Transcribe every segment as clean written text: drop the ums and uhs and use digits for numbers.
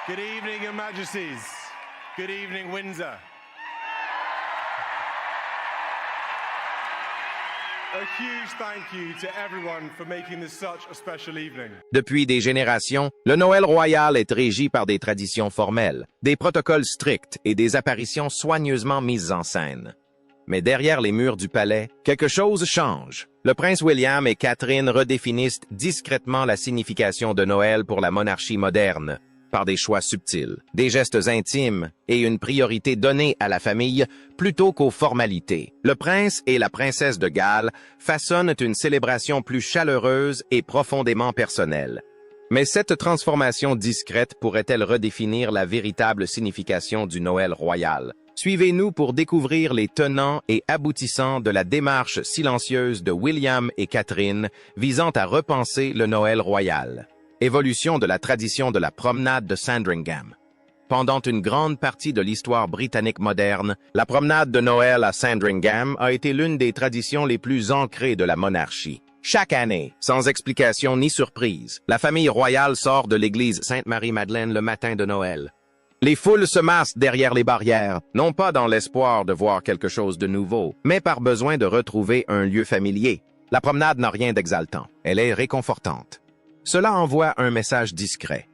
Good evening, Your Majesties. Good evening, Windsor. A huge thank you to everyone for making this such a special evening. Depuis des générations, le Noël royal est régi par des traditions formelles, des protocoles stricts et des apparitions soigneusement mises en scène. Mais derrière les murs du palais, quelque chose change. Le prince William et Catherine redéfinissent discrètement la signification de Noël pour la monarchie moderne, par des choix subtils, des gestes intimes et une priorité donnée à la famille plutôt qu'aux formalités. Le prince et la princesse de Galles façonnent une célébration plus chaleureuse et profondément personnelle. Mais cette transformation discrète pourrait-elle redéfinir la véritable signification du Noël royal? Suivez-nous pour découvrir les tenants et aboutissants de la démarche silencieuse de William et Catherine visant à repenser le Noël royal. Évolution de la tradition de la promenade de Sandringham. Pendant une grande partie de l'histoire britannique moderne, la promenade de Noël à Sandringham a été l'une des traditions les plus ancrées de la monarchie. Chaque année, sans explication ni surprise, la famille royale sort de l'église Sainte-Marie-Madeleine le matin de Noël. Les foules se massent derrière les barrières, non pas dans l'espoir de voir quelque chose de nouveau, mais par besoin de retrouver un lieu familier. La promenade n'a rien d'exaltant, elle est réconfortante. Cela envoie un message discret.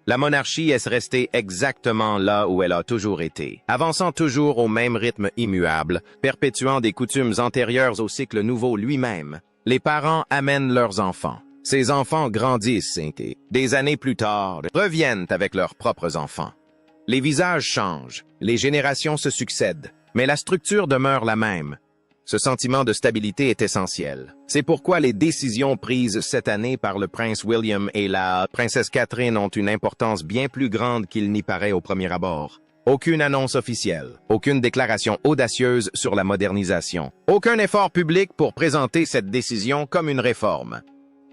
La monarchie est restée exactement là où elle a toujours été, avançant toujours au même rythme immuable, perpétuant des coutumes antérieures au cycle nouveau lui-même. Les parents amènent leurs enfants. Ces enfants grandissent et, des années plus tard, reviennent avec leurs propres enfants. Les visages changent, les générations se succèdent, mais la structure demeure la même. Ce sentiment de stabilité est essentiel. C'est pourquoi les décisions prises cette année par le prince William et la princesse Catherine ont une importance bien plus grande qu'il n'y paraît au premier abord. Aucune annonce officielle, aucune déclaration audacieuse sur la modernisation, aucun effort public pour présenter cette décision comme une réforme.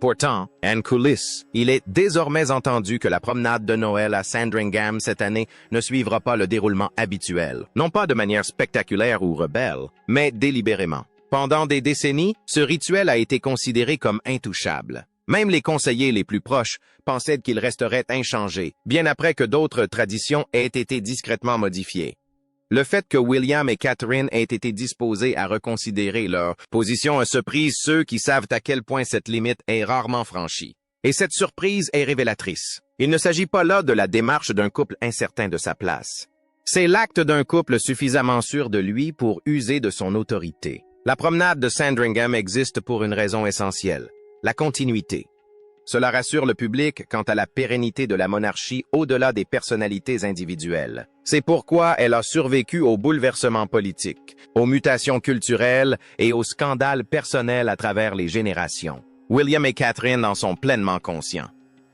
Pourtant, en coulisses, il est désormais entendu que la promenade de Noël à Sandringham cette année ne suivra pas le déroulement habituel, non pas de manière spectaculaire ou rebelle, mais délibérément. Pendant des décennies, ce rituel a été considéré comme intouchable. Même les conseillers les plus proches pensaient qu'il resterait inchangé, bien après que d'autres traditions aient été discrètement modifiées. Le fait que William et Catherine aient été disposés à reconsidérer leur position a surpris ceux qui savent à quel point cette limite est rarement franchie. Et cette surprise est révélatrice. Il ne s'agit pas là de la démarche d'un couple incertain de sa place. C'est l'acte d'un couple suffisamment sûr de lui pour user de son autorité. La promenade de Sandringham existe pour une raison essentielle, la continuité. Cela rassure le public quant à la pérennité de la monarchie au-delà des personnalités individuelles. C'est pourquoi elle a survécu aux bouleversements politiques, aux mutations culturelles et aux scandales personnels à travers les générations. William et Catherine en sont pleinement conscients.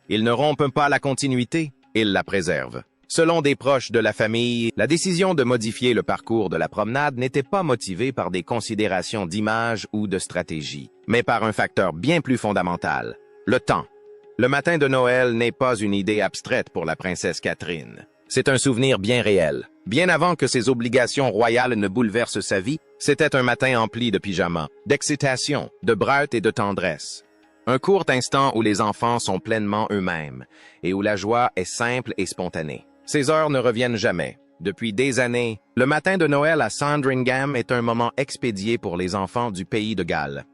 Ils ne rompent pas la continuité, ils la préservent. Selon des proches de la famille, la décision de modifier le parcours de la promenade n'était pas motivée par des considérations d'image ou de stratégie, mais par un facteur bien plus fondamental. Le temps. Le matin de Noël n'est pas une idée abstraite pour la princesse Catherine. C'est un souvenir bien réel. Bien avant que ses obligations royales ne bouleversent sa vie, c'était un matin empli de pyjamas, d'excitation, de breutes et de tendresse. Un court instant où les enfants sont pleinement eux-mêmes et où la joie est simple et spontanée. Ces heures ne reviennent jamais. Depuis des années, le matin de Noël à Sandringham est un moment expédié pour les enfants du pays de Galles.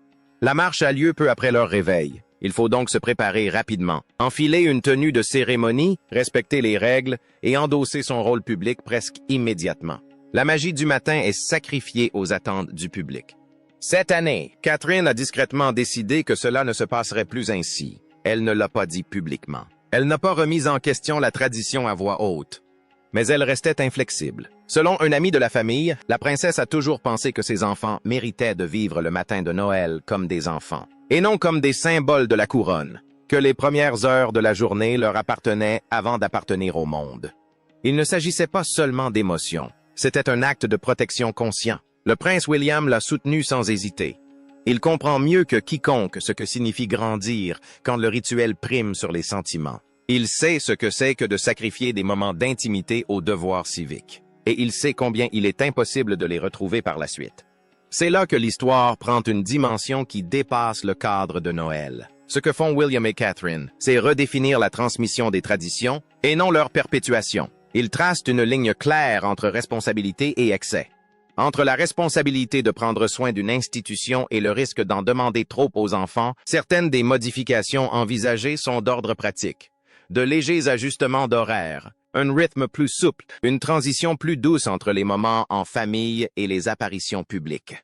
La marche a lieu peu après leur réveil. Il faut donc se préparer rapidement, enfiler une tenue de cérémonie, respecter les règles et endosser son rôle public presque immédiatement. La magie du matin est sacrifiée aux attentes du public. Cette année, Catherine a discrètement décidé que cela ne se passerait plus ainsi. Elle ne l'a pas dit publiquement. Elle n'a pas remis en question la tradition à voix haute. Mais elle restait inflexible. Selon un ami de la famille, la princesse a toujours pensé que ses enfants méritaient de vivre le matin de Noël comme des enfants, et non comme des symboles de la couronne, que les premières heures de la journée leur appartenaient avant d'appartenir au monde. Il ne s'agissait pas seulement d'émotion, c'était un acte de protection conscient. Le prince William l'a soutenu sans hésiter. Il comprend mieux que quiconque ce que signifie grandir quand le rituel prime sur les sentiments. Il sait ce que c'est que de sacrifier des moments d'intimité au devoir civique. Et il sait combien il est impossible de les retrouver par la suite. C'est là que l'histoire prend une dimension qui dépasse le cadre de Noël. Ce que font William et Catherine, c'est redéfinir la transmission des traditions et non leur perpétuation. Ils tracent une ligne claire entre responsabilité et excès. Entre la responsabilité de prendre soin d'une institution et le risque d'en demander trop aux enfants, certaines des modifications envisagées sont d'ordre pratique. De légers ajustements d'horaire, un rythme plus souple, une transition plus douce entre les moments en famille et les apparitions publiques.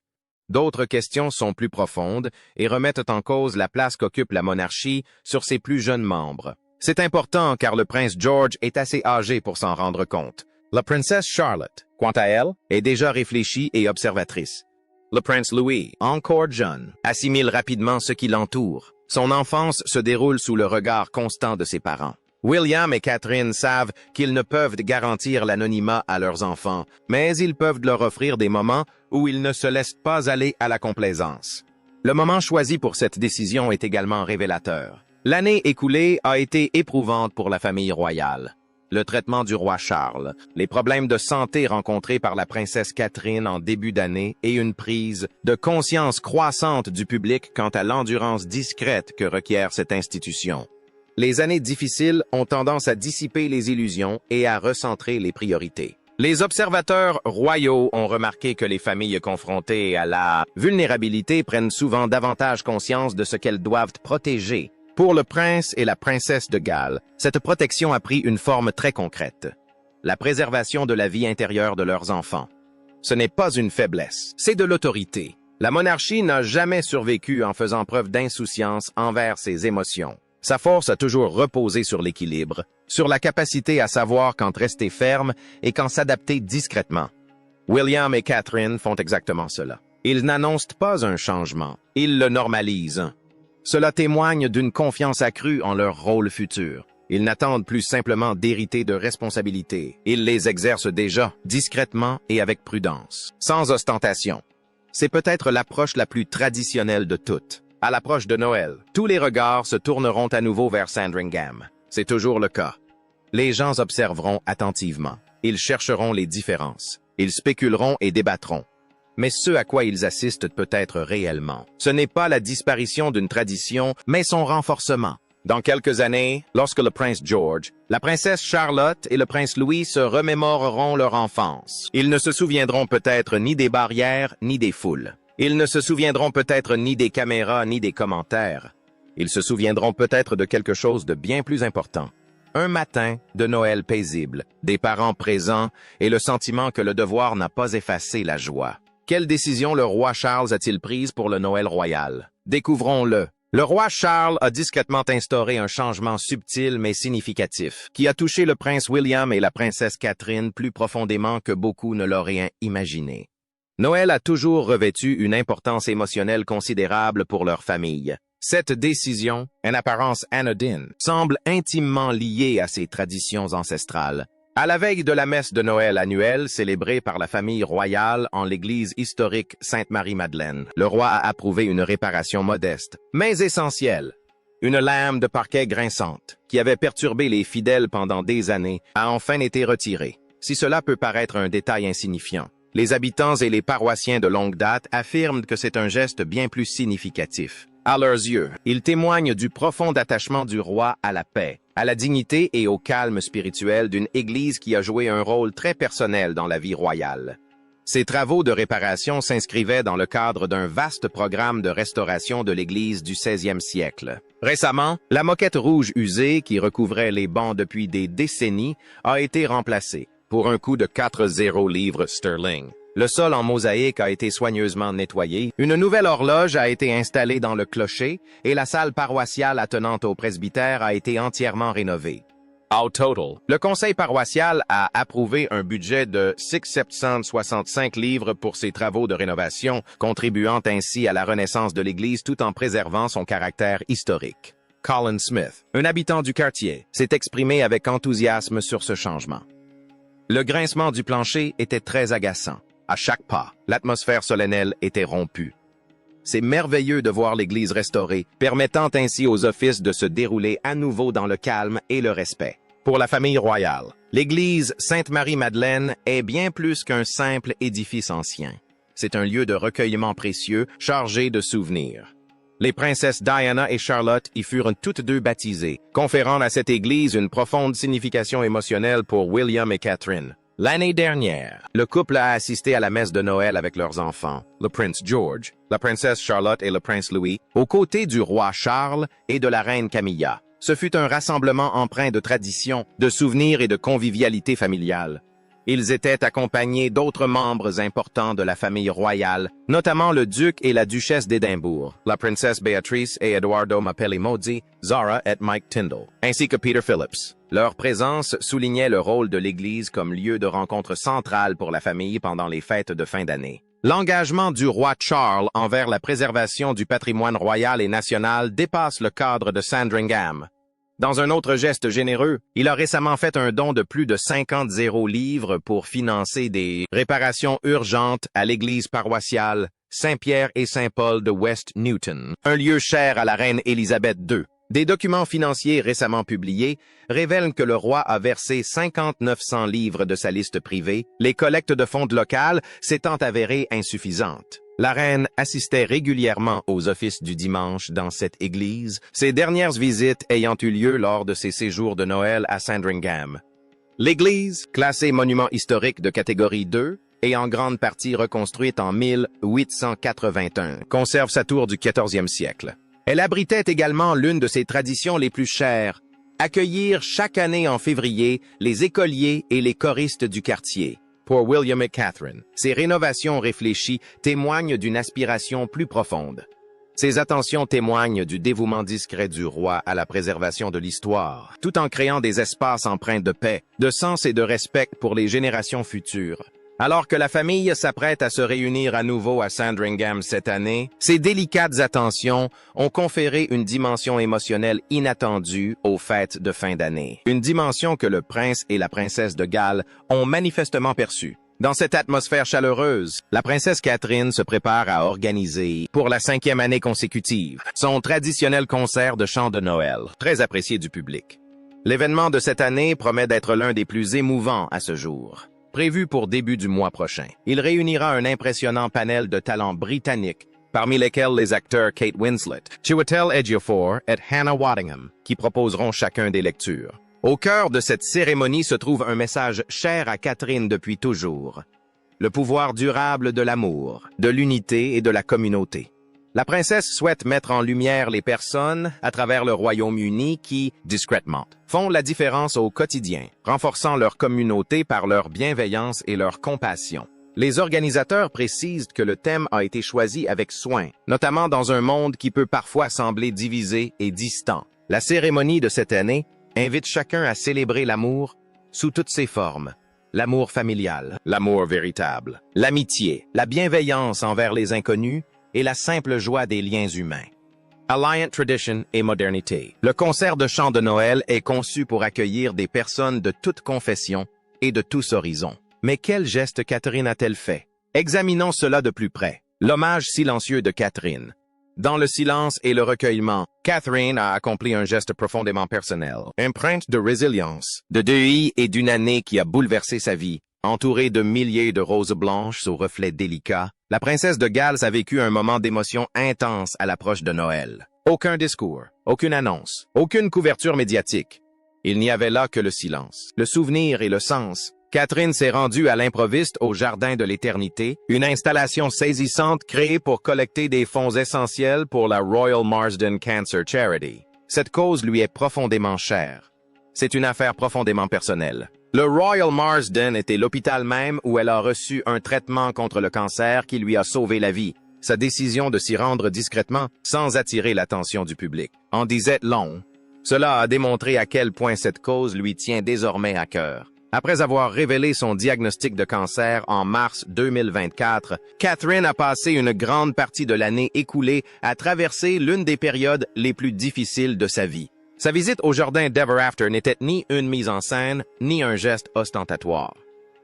D'autres questions sont plus profondes et remettent en cause la place qu'occupe la monarchie sur ses plus jeunes membres. C'est important car le prince George est assez âgé pour s'en rendre compte. La princesse Charlotte, quant à elle, est déjà réfléchie et observatrice. Le prince Louis, encore jeune, assimile rapidement ce qui l'entoure. Son enfance se déroule sous le regard constant de ses parents. William et Catherine savent qu'ils ne peuvent garantir l'anonymat à leurs enfants, mais ils peuvent leur offrir des moments où ils ne se laissent pas aller à la complaisance. Le moment choisi pour cette décision est également révélateur. L'année écoulée a été éprouvante pour la famille royale. Le traitement du roi Charles, les problèmes de santé rencontrés par la princesse Catherine en début d'année et une prise de conscience croissante du public quant à l'endurance discrète que requiert cette institution. Les années difficiles ont tendance à dissiper les illusions et à recentrer les priorités. Les observateurs royaux ont remarqué que les familles confrontées à la vulnérabilité prennent souvent davantage conscience de ce qu'elles doivent protéger. Pour le prince et la princesse de Galles, cette protection a pris une forme très concrète. La préservation de la vie intérieure de leurs enfants. Ce n'est pas une faiblesse, c'est de l'autorité. La monarchie n'a jamais survécu en faisant preuve d'insouciance envers ses émotions. Sa force a toujours reposé sur l'équilibre, sur la capacité à savoir quand rester ferme et quand s'adapter discrètement. William et Catherine font exactement cela. Ils n'annoncent pas un changement, ils le normalisent. Cela témoigne d'une confiance accrue en leur rôle futur. Ils n'attendent plus simplement d'hériter de responsabilités. Ils les exercent déjà, discrètement et avec prudence, sans ostentation. C'est peut-être l'approche la plus traditionnelle de toutes. À l'approche de Noël, tous les regards se tourneront à nouveau vers Sandringham. C'est toujours le cas. Les gens observeront attentivement. Ils chercheront les différences. Ils spéculeront et débattront. Mais ce à quoi ils assistent peut-être réellement, ce n'est pas la disparition d'une tradition, mais son renforcement. Dans quelques années, lorsque le prince George, la princesse Charlotte et le prince Louis se remémoreront leur enfance, ils ne se souviendront peut-être ni des barrières ni des foules. Ils ne se souviendront peut-être ni des caméras ni des commentaires. Ils se souviendront peut-être de quelque chose de bien plus important. Un matin de Noël paisible, des parents présents et le sentiment que le devoir n'a pas effacé la joie. Quelle décision le roi Charles a-t-il prise pour le Noël royal? Découvrons-le. Le roi Charles a discrètement instauré un changement subtil mais significatif, qui a touché le prince William et la princesse Catherine plus profondément que beaucoup ne l'auraient imaginé. Noël a toujours revêtu une importance émotionnelle considérable pour leur famille. Cette décision, en apparence anodine, semble intimement liée à ces traditions ancestrales. À la veille de la messe de Noël annuelle célébrée par la famille royale en l'église historique Sainte-Marie-Madeleine, le roi a approuvé une réparation modeste, mais essentielle. Une lame de parquet grinçante, qui avait perturbé les fidèles pendant des années, a enfin été retirée. Si cela peut paraître un détail insignifiant, les habitants et les paroissiens de longue date affirment que c'est un geste bien plus significatif. À leurs yeux, il témoigne du profond attachement du roi à la paix, à la dignité et au calme spirituel d'une Église qui a joué un rôle très personnel dans la vie royale. Ces travaux de réparation s'inscrivaient dans le cadre d'un vaste programme de restauration de l'Église du 16e siècle. Récemment, la moquette rouge usée qui recouvrait les bancs depuis des décennies a été remplacée, pour un coût de 4,0 livres sterling. Le sol en mosaïque a été soigneusement nettoyé, une nouvelle horloge a été installée dans le clocher et la salle paroissiale attenante au presbytère a été entièrement rénovée. Au total, le conseil paroissial a approuvé un budget de 665 livres pour ces travaux de rénovation, contribuant ainsi à la renaissance de l'Église tout en préservant son caractère historique. Colin Smith, un habitant du quartier, s'est exprimé avec enthousiasme sur ce changement. Le grincement du plancher était très agaçant. À chaque pas, l'atmosphère solennelle était rompue. C'est merveilleux de voir l'Église restaurée, permettant ainsi aux offices de se dérouler à nouveau dans le calme et le respect. Pour la famille royale, l'Église Sainte-Marie-Madeleine est bien plus qu'un simple édifice ancien. C'est un lieu de recueillement précieux, chargé de souvenirs. Les princesses Diana et Charlotte y furent toutes deux baptisées, conférant à cette église une profonde signification émotionnelle pour William et Catherine. L'année dernière, le couple a assisté à la messe de Noël avec leurs enfants, le prince George, la princesse Charlotte et le prince Louis, aux côtés du roi Charles et de la reine Camilla. Ce fut un rassemblement empreint de tradition, de souvenirs et de convivialité familiale. Ils étaient accompagnés d'autres membres importants de la famille royale, notamment le duc et la duchesse d'Édimbourg, la princesse Beatrice et Eduardo Mapelli-Mozzi, Zara et Mike Tyndall, ainsi que Peter Phillips. Leur présence soulignait le rôle de l'Église comme lieu de rencontre central pour la famille pendant les fêtes de fin d'année. L'engagement du roi Charles envers la préservation du patrimoine royal et national dépasse le cadre de Sandringham. Dans un autre geste généreux, il a récemment fait un don de plus de 50 livres pour financer des réparations urgentes à l'église paroissiale Saint-Pierre et Saint-Paul de West Newton, un lieu cher à la reine Élisabeth II. Des documents financiers récemment publiés révèlent que le roi a versé 5900 livres de sa liste privée, les collectes de fonds locales s'étant avérées insuffisantes. La reine assistait régulièrement aux offices du dimanche dans cette église, ses dernières visites ayant eu lieu lors de ses séjours de Noël à Sandringham. L'église, classée monument historique de catégorie 2, et en grande partie reconstruite en 1881, conserve sa tour du 14e siècle. Elle abritait également l'une de ses traditions les plus chères, accueillir chaque année en février les écoliers et les choristes du quartier. Pour William et Catherine, ces rénovations réfléchies témoignent d'une aspiration plus profonde. Ces attentions témoignent du dévouement discret du roi à la préservation de l'histoire, tout en créant des espaces empreints de paix, de sens et de respect pour les générations futures. Alors que la famille s'apprête à se réunir à nouveau à Sandringham cette année, ces délicates attentions ont conféré une dimension émotionnelle inattendue aux fêtes de fin d'année. Une dimension que le prince et la princesse de Galles ont manifestement perçue. Dans cette atmosphère chaleureuse, la princesse Catherine se prépare à organiser, pour la 5e année consécutive, son traditionnel concert de chant de Noël, très apprécié du public. L'événement de cette année promet d'être l'un des plus émouvants à ce jour. Prévu pour début du mois prochain, il réunira un impressionnant panel de talents britanniques, parmi lesquels les acteurs Kate Winslet, Chiwetel Ejiofor et Hannah Waddingham, qui proposeront chacun des lectures. Au cœur de cette cérémonie se trouve un message cher à Catherine depuis toujours. Le pouvoir durable de l'amour, de l'unité et de la communauté. La princesse souhaite mettre en lumière les personnes à travers le Royaume-Uni qui, discrètement, font la différence au quotidien, renforçant leur communauté par leur bienveillance et leur compassion. Les organisateurs précisent que le thème a été choisi avec soin, notamment dans un monde qui peut parfois sembler divisé et distant. La cérémonie de cette année invite chacun à célébrer l'amour sous toutes ses formes. L'amour familial, l'amour véritable, l'amitié, la bienveillance envers les inconnus, et la simple joie des liens humains. Alliant Tradition et Modernité. Le concert de chant de Noël est conçu pour accueillir des personnes de toutes confessions et de tous horizons. Mais quel geste Catherine a-t-elle fait? Examinons cela de plus près. L'hommage silencieux de Catherine. Dans le silence et le recueillement, Catherine a accompli un geste profondément personnel, empreinte de résilience, de deuil et d'une année qui a bouleversé sa vie. Entourée de milliers de roses blanches aux reflets délicats, la princesse de Galles a vécu un moment d'émotion intense à l'approche de Noël. Aucun discours, aucune annonce, aucune couverture médiatique. Il n'y avait là que le silence, le souvenir et le sens. Catherine s'est rendue à l'improviste au Jardin de l'Éternité, une installation saisissante créée pour collecter des fonds essentiels pour la Royal Marsden Cancer Charity. Cette cause lui est profondément chère. C'est une affaire profondément personnelle. Le Royal Marsden était l'hôpital même où elle a reçu un traitement contre le cancer qui lui a sauvé la vie. Sa décision de s'y rendre discrètement, sans attirer l'attention du public, en disait long. Cela a démontré à quel point cette cause lui tient désormais à cœur. Après avoir révélé son diagnostic de cancer en mars 2024, Catherine a passé une grande partie de l'année écoulée à traverser l'une des périodes les plus difficiles de sa vie. Sa visite au jardin d'Ever After n'était ni une mise en scène, ni un geste ostentatoire.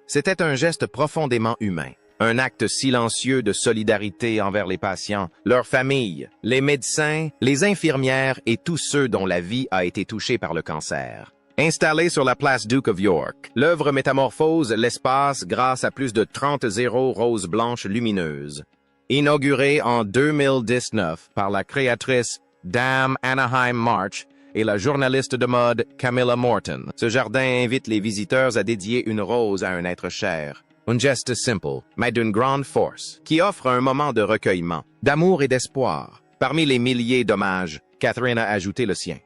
C'était un geste profondément humain, un acte silencieux de solidarité envers les patients, leurs familles, les médecins, les infirmières et tous ceux dont la vie a été touchée par le cancer. Installée sur la place Duke of York, l'œuvre métamorphose l'espace grâce à plus de 30 roses blanches lumineuses. Inauguré en 2019 par la créatrice Dame Anaheim March et la journaliste de mode Camilla Morton, ce jardin invite les visiteurs à dédier une rose à un être cher. Un geste simple, mais d'une grande force, qui offre un moment de recueillement, d'amour et d'espoir. Parmi les milliers d'hommages, Catherine a ajouté le sien.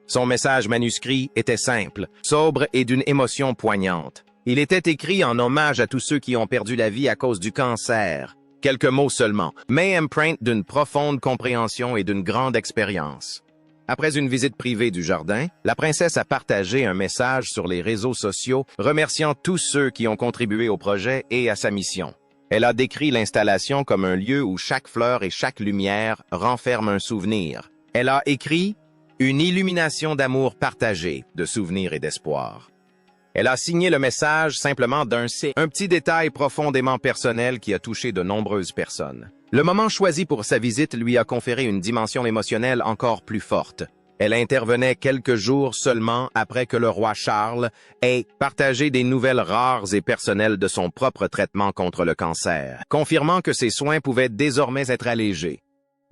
Son message manuscrit était simple, sobre et d'une émotion poignante. Il était écrit en hommage à tous ceux qui ont perdu la vie à cause du cancer. Quelques mots seulement, mais empreintes d'une profonde compréhension et d'une grande expérience. Après une visite privée du jardin, la princesse a partagé un message sur les réseaux sociaux remerciant tous ceux qui ont contribué au projet et à sa mission. Elle a décrit l'installation comme un lieu où chaque fleur et chaque lumière renferment un souvenir. Elle a écrit « Une illumination d'amour partagé, de souvenirs et d'espoir ». Elle a signé le message simplement d'un C, un petit détail profondément personnel qui a touché de nombreuses personnes. Le moment choisi pour sa visite lui a conféré une dimension émotionnelle encore plus forte. Elle intervenait quelques jours seulement après que le roi Charles ait partagé des nouvelles rares et personnelles de son propre traitement contre le cancer, confirmant que ses soins pouvaient désormais être allégés.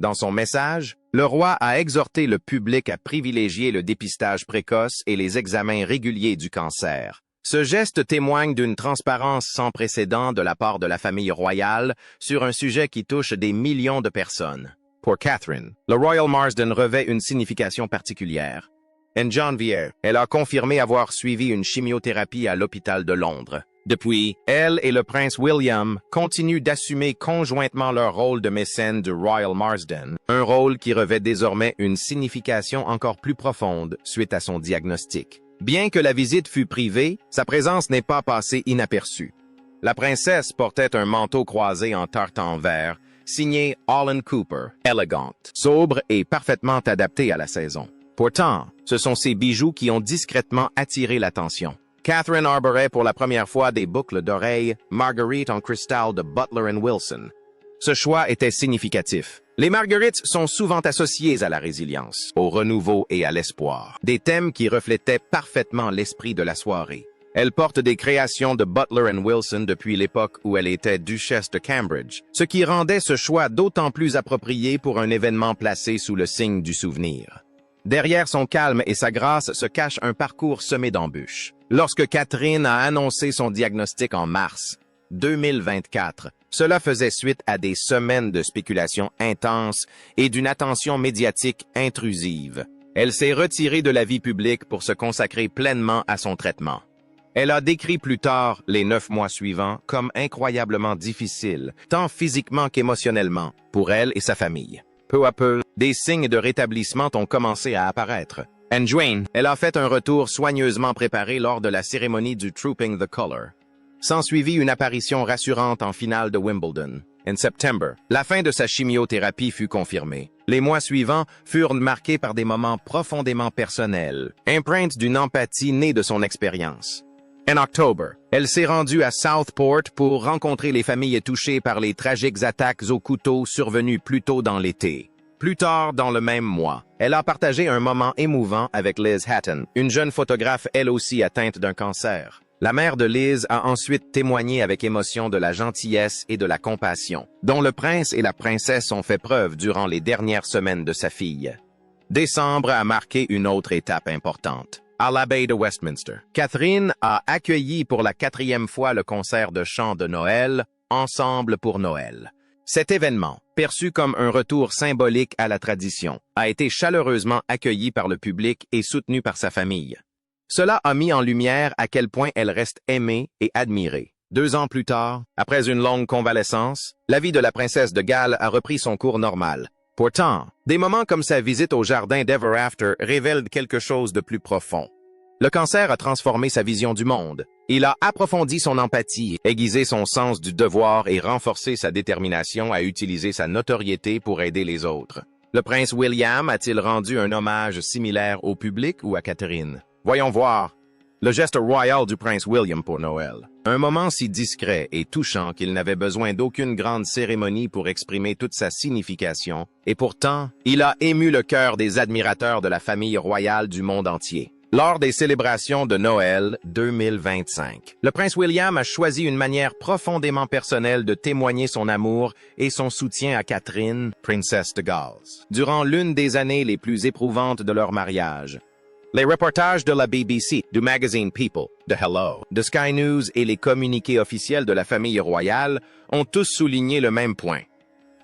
Dans son message, le roi a exhorté le public à privilégier le dépistage précoce et les examens réguliers du cancer. Ce geste témoigne d'une transparence sans précédent de la part de la famille royale sur un sujet qui touche des millions de personnes. Pour Catherine, le Royal Marsden revêt une signification particulière. En janvier, elle a confirmé avoir suivi une chimiothérapie à l'hôpital de Londres. Depuis, elle et le prince William continuent d'assumer conjointement leur rôle de mécène du Royal Marsden, un rôle qui revêt désormais une signification encore plus profonde suite à son diagnostic. Bien que la visite fût privée, sa présence n'est pas passée inaperçue. La princesse portait un manteau croisé en tartan vert, signé Holland Cooper, élégante, sobre et parfaitement adapté à la saison. Pourtant, ce sont ces bijoux qui ont discrètement attiré l'attention. Catherine arborait pour la première fois des boucles d'oreilles Marguerite en cristal de Butler & Wilson. Ce choix était significatif. Les Marguerites sont souvent associées à la résilience, au renouveau et à l'espoir, des thèmes qui reflétaient parfaitement l'esprit de la soirée. Elle porte des créations de Butler & Wilson depuis l'époque où elle était duchesse de Cambridge, ce qui rendait ce choix d'autant plus approprié pour un événement placé sous le signe du souvenir. Derrière son calme et sa grâce se cache un parcours semé d'embûches. Lorsque Catherine a annoncé son diagnostic en mars 2024, cela faisait suite à des semaines de spéculations intenses et d'une attention médiatique intrusive. Elle s'est retirée de la vie publique pour se consacrer pleinement à son traitement. Elle a décrit plus tard les 9 mois suivants comme incroyablement difficiles, tant physiquement qu'émotionnellement, pour elle et sa famille. Peu à peu, des signes de rétablissement ont commencé à apparaître. En juin, elle a fait un retour soigneusement préparé lors de la cérémonie du Trooping the Colour. S'ensuivit une apparition rassurante en finale de Wimbledon. En septembre, la fin de sa chimiothérapie fut confirmée. Les mois suivants furent marqués par des moments profondément personnels, empreintes d'une empathie née de son expérience. En octobre, elle s'est rendue à Southport pour rencontrer les familles touchées par les tragiques attaques au couteau survenues plus tôt dans l'été. Plus tard dans le même mois, elle a partagé un moment émouvant avec Liz Hatton, une jeune photographe elle aussi atteinte d'un cancer. La mère de Liz a ensuite témoigné avec émotion de la gentillesse et de la compassion, dont le prince et la princesse ont fait preuve durant les dernières semaines de sa fille. Décembre a marqué une autre étape importante. À l'abbaye de Westminster, Catherine a accueilli pour la 4e fois le concert de chant de Noël, Ensemble pour Noël. Cet événement, perçu comme un retour symbolique à la tradition, a été chaleureusement accueilli par le public et soutenu par sa famille. Cela a mis en lumière à quel point elle reste aimée et admirée. 2 ans plus tard, après une longue convalescence, la vie de la princesse de Galles a repris son cours normal. Pourtant, des moments comme sa visite au jardin d'Ever After révèlent quelque chose de plus profond. Le cancer a transformé sa vision du monde. Il a approfondi son empathie, aiguisé son sens du devoir et renforcé sa détermination à utiliser sa notoriété pour aider les autres. Le prince William a-t-il rendu un hommage similaire au public ou à Catherine? Voyons voir. Le geste royal du prince William pour Noël. Un moment si discret et touchant qu'il n'avait besoin d'aucune grande cérémonie pour exprimer toute sa signification, et pourtant, il a ému le cœur des admirateurs de la famille royale du monde entier. Lors des célébrations de Noël 2025, le prince William a choisi une manière profondément personnelle de témoigner son amour et son soutien à Catherine, princesse de Galles, durant l'une des années les plus éprouvantes de leur mariage. Les reportages de la BBC, du magazine People, de Hello, de Sky News et les communiqués officiels de la famille royale ont tous souligné le même point.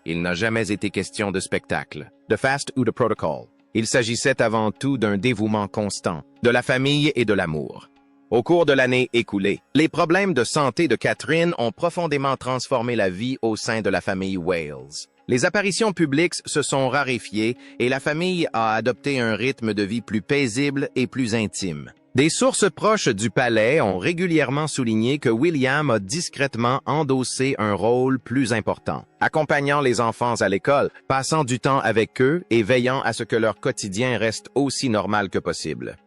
Il n'a jamais été question de spectacle, de faste ou de protocole. Il s'agissait avant tout d'un dévouement constant, de la famille et de l'amour. Au cours de l'année écoulée, les problèmes de santé de Catherine ont profondément transformé la vie au sein de la famille Wales. Les apparitions publiques se sont raréfiées et la famille a adopté un rythme de vie plus paisible et plus intime. Des sources proches du palais ont régulièrement souligné que William a discrètement endossé un rôle plus important, accompagnant les enfants à l'école, passant du temps avec eux et veillant à ce que leur quotidien reste aussi normal que possible.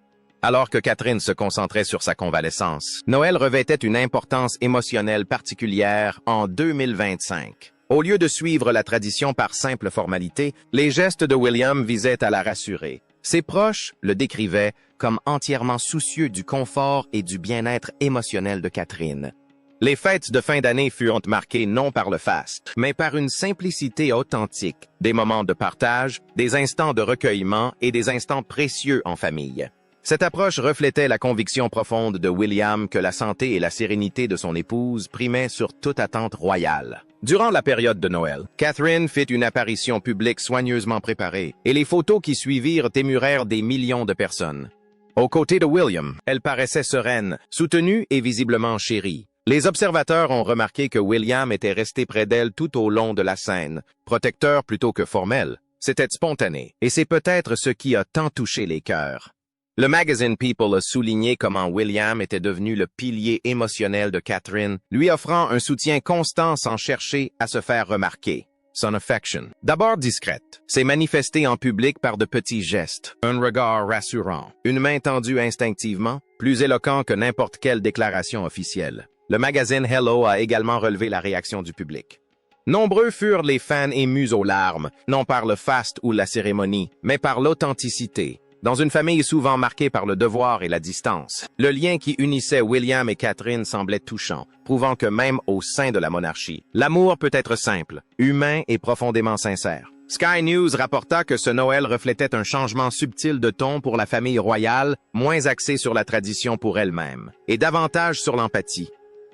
Alors que Catherine se concentrait sur sa convalescence, Noël revêtait une importance émotionnelle particulière en 2025. Au lieu de suivre la tradition par simple formalité, les gestes de William visaient à la rassurer. Ses proches le décrivaient comme entièrement soucieux du confort et du bien-être émotionnel de Catherine. Les fêtes de fin d'année furent marquées non par le faste, mais par une simplicité authentique, des moments de partage, des instants de recueillement et des instants précieux en famille. Cette approche reflétait la conviction profonde de William que la santé et la sérénité de son épouse primaient sur toute attente royale. Durant la période de Noël, Catherine fit une apparition publique soigneusement préparée, et les photos qui suivirent émurèrent des millions de personnes. Aux côtés de William, elle paraissait sereine, soutenue et visiblement chérie. Les observateurs ont remarqué que William était resté près d'elle tout au long de la scène, protecteur plutôt que formel. C'était spontané, et c'est peut-être ce qui a tant touché les cœurs. Le magazine People a souligné comment William était devenu le pilier émotionnel de Catherine, lui offrant un soutien constant sans chercher à se faire remarquer. Son affection, d'abord discrète, s'est manifestée en public par de petits gestes, un regard rassurant, une main tendue instinctivement, plus éloquent que n'importe quelle déclaration officielle. Le magazine Hello a également relevé la réaction du public. Nombreux furent les fans émus aux larmes, non par le faste ou la cérémonie, mais par l'authenticité. Dans une famille souvent marquée par le devoir et la distance, le lien qui unissait William et Catherine semblait touchant, prouvant que même au sein de la monarchie, l'amour peut être simple, humain et profondément sincère. Sky News rapporta que ce Noël reflétait un changement subtil de ton pour la famille royale, moins axé sur la tradition pour elle-même, et davantage sur l'empathie.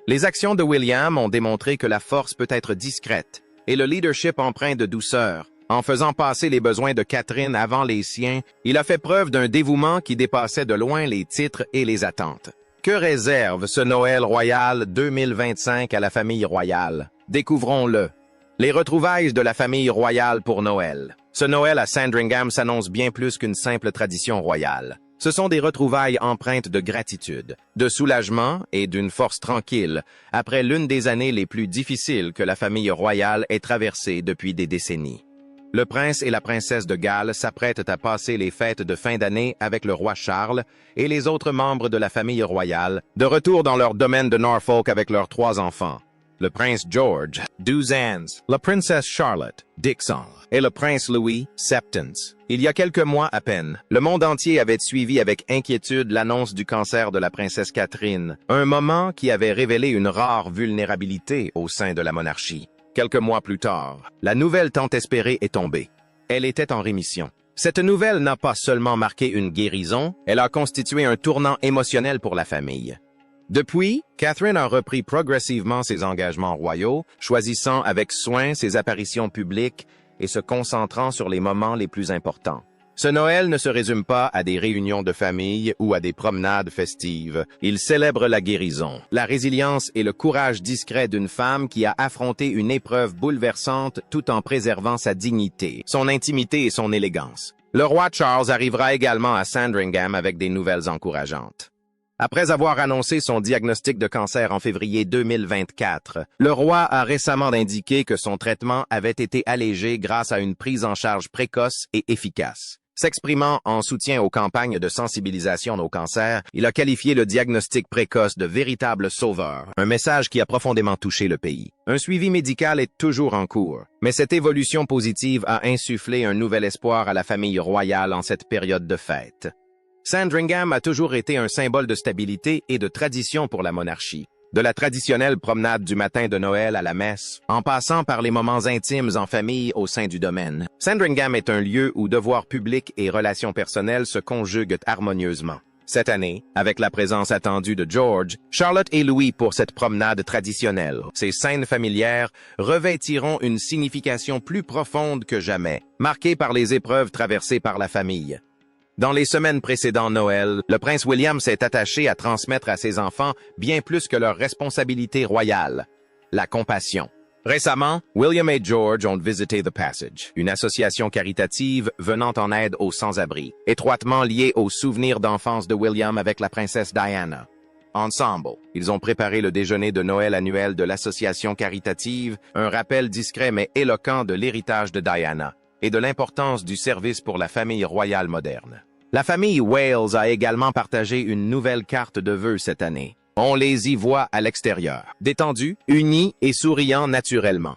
Les actions de William ont démontré que la force peut être discrète, et le leadership empreint de douceur. En faisant passer les besoins de Catherine avant les siens, il a fait preuve d'un dévouement qui dépassait de loin les titres et les attentes. Que réserve ce Noël royal 2025 à la famille royale? Découvrons-le. Les retrouvailles de la famille royale pour Noël. Ce Noël à Sandringham s'annonce bien plus qu'une simple tradition royale. Ce sont des retrouvailles empreintes de gratitude, de soulagement et d'une force tranquille, après l'une des années les plus difficiles que la famille royale ait traversées depuis des décennies. Le prince et la princesse de Galles s'apprêtent à passer les fêtes de fin d'année avec le roi Charles et les autres membres de la famille royale, de retour dans leur domaine de Norfolk avec leurs 3 enfants. Le prince George, 12 ans, la princesse Charlotte, 10 ans, et le prince Louis, 7 ans. Il y a quelques mois à peine, le monde entier avait suivi avec inquiétude l'annonce du cancer de la princesse Catherine, un moment qui avait révélé une rare vulnérabilité au sein de la monarchie. Quelques mois plus tard, la nouvelle tant espérée est tombée. Elle était en rémission. Cette nouvelle n'a pas seulement marqué une guérison, elle a constitué un tournant émotionnel pour la famille. Depuis, Catherine a repris progressivement ses engagements royaux, choisissant avec soin ses apparitions publiques et se concentrant sur les moments les plus importants. Ce Noël ne se résume pas à des réunions de famille ou à des promenades festives. Il célèbre la guérison, la résilience et le courage discret d'une femme qui a affronté une épreuve bouleversante tout en préservant sa dignité, son intimité et son élégance. Le roi Charles arrivera également à Sandringham avec des nouvelles encourageantes. Après avoir annoncé son diagnostic de cancer en février 2024, le roi a récemment indiqué que son traitement avait été allégé grâce à une prise en charge précoce et efficace. S'exprimant en soutien aux campagnes de sensibilisation au cancer, il a qualifié le diagnostic précoce de véritable sauveur, un message qui a profondément touché le pays. Un suivi médical est toujours en cours, mais cette évolution positive a insufflé un nouvel espoir à la famille royale en cette période de fête. Sandringham a toujours été un symbole de stabilité et de tradition pour la monarchie. De la traditionnelle promenade du matin de Noël à la messe, en passant par les moments intimes en famille au sein du domaine, Sandringham est un lieu où devoirs publics et relations personnelles se conjuguent harmonieusement. Cette année, avec la présence attendue de George, Charlotte et Louis pour cette promenade traditionnelle, ces scènes familières revêtiront une signification plus profonde que jamais, marquée par les épreuves traversées par la famille. Dans les semaines précédant Noël, le prince William s'est attaché à transmettre à ses enfants bien plus que leur responsabilité royale, la compassion. Récemment, William et George ont visité The Passage, une association caritative venant en aide aux sans-abri, étroitement liée aux souvenirs d'enfance de William avec la princesse Diana. Ensemble, ils ont préparé le déjeuner de Noël annuel de l'association caritative, un rappel discret mais éloquent de l'héritage de Diana et de l'importance du service pour la famille royale moderne. La famille Wales a également partagé une nouvelle carte de vœux cette année. On les y voit à l'extérieur, détendus, unis et souriant naturellement.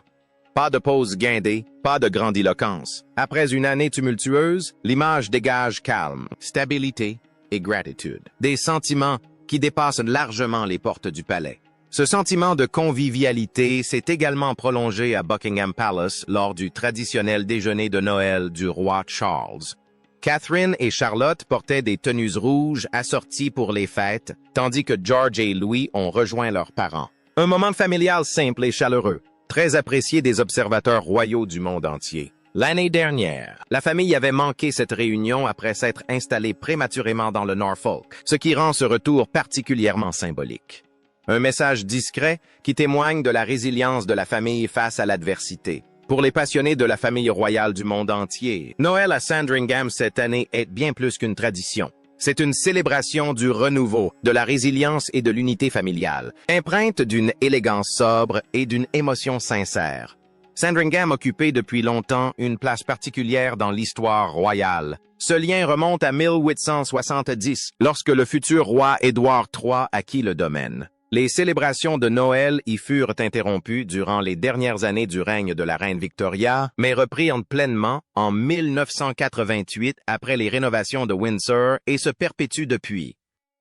Pas de pose guindée, pas de grandiloquence. Après une année tumultueuse, l'image dégage calme, stabilité et gratitude. Des sentiments qui dépassent largement les portes du palais. Ce sentiment de convivialité s'est également prolongé à Buckingham Palace lors du traditionnel déjeuner de Noël du roi Charles. Catherine et Charlotte portaient des tenues rouges assorties pour les fêtes, tandis que George et Louis ont rejoint leurs parents. Un moment familial simple et chaleureux, très apprécié des observateurs royaux du monde entier. L'année dernière, la famille avait manqué cette réunion après s'être installée prématurément dans le Norfolk, ce qui rend ce retour particulièrement symbolique. Un message discret qui témoigne de la résilience de la famille face à l'adversité. Pour les passionnés de la famille royale du monde entier, Noël à Sandringham cette année est bien plus qu'une tradition. C'est une célébration du renouveau, de la résilience et de l'unité familiale, empreinte d'une élégance sobre et d'une émotion sincère. Sandringham occupait depuis longtemps une place particulière dans l'histoire royale. Ce lien remonte à 1870, lorsque le futur roi Édouard III acquit le domaine. Les célébrations de Noël y furent interrompues durant les dernières années du règne de la reine Victoria, mais reprirent pleinement en 1988 après les rénovations de Windsor et se perpétuent depuis.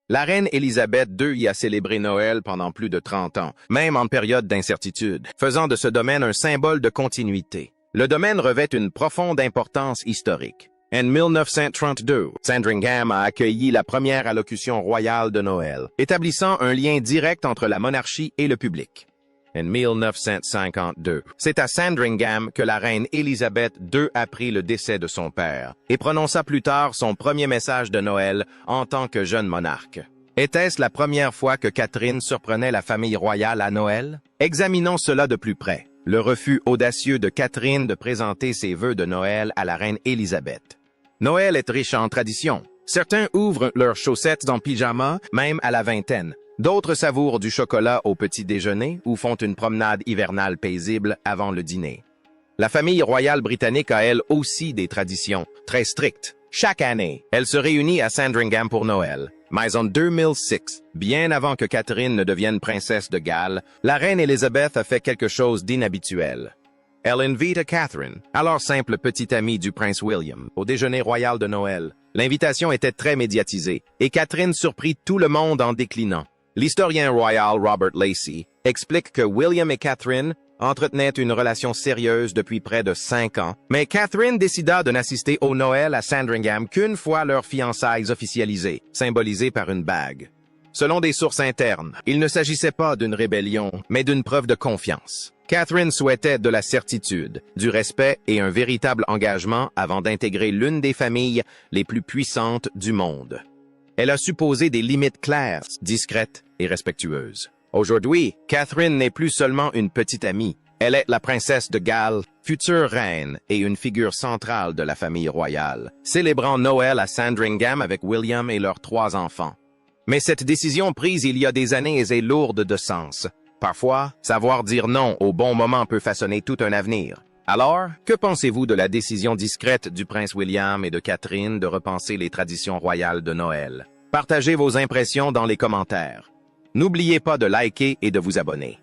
La reine Élisabeth II y a célébré Noël pendant plus de 30 ans, même en période d'incertitude, faisant de ce domaine un symbole de continuité. Le domaine revêt une profonde importance historique. En 1932, Sandringham a accueilli la première allocution royale de Noël, établissant un lien direct entre la monarchie et le public. En 1952, c'est à Sandringham que la reine Élisabeth II apprit le décès de son père et prononça plus tard son premier message de Noël en tant que jeune monarque. Était-ce la première fois que Catherine surprenait la famille royale à Noël? Examinons cela de plus près. Le refus audacieux de Catherine de présenter ses vœux de Noël à la reine Élisabeth. Noël est riche en traditions. Certains ouvrent leurs chaussettes en pyjama, même à la vingtaine. D'autres savourent du chocolat au petit déjeuner ou font une promenade hivernale paisible avant le dîner. La famille royale britannique a elle aussi des traditions très strictes. Chaque année, elle se réunit à Sandringham pour Noël. Mais en 2006, bien avant que Catherine ne devienne princesse de Galles, la reine Élisabeth a fait quelque chose d'inhabituel. Elle invite Catherine, alors simple petite amie du prince William, au déjeuner royal de Noël. L'invitation était très médiatisée, et Catherine surprit tout le monde en déclinant. L'historien royal Robert Lacey explique que William et Catherine entretenaient une relation sérieuse depuis près de 5 ans, mais Catherine décida de n'assister au Noël à Sandringham qu'une fois leurs fiançailles officialisées, symbolisées par une bague. Selon des sources internes, il ne s'agissait pas d'une rébellion, mais d'une preuve de confiance. Catherine souhaitait de la certitude, du respect et un véritable engagement avant d'intégrer l'une des familles les plus puissantes du monde. Elle a su poser des limites claires, discrètes et respectueuses. Aujourd'hui, Catherine n'est plus seulement une petite amie. Elle est la princesse de Galles, future reine et une figure centrale de la famille royale, célébrant Noël à Sandringham avec William et leurs 3 enfants. Mais cette décision prise il y a des années est lourde de sens. Parfois, savoir dire non au bon moment peut façonner tout un avenir. Alors, que pensez-vous de la décision discrète du prince William et de Catherine de repenser les traditions royales de Noël? Partagez vos impressions dans les commentaires. N'oubliez pas de liker et de vous abonner.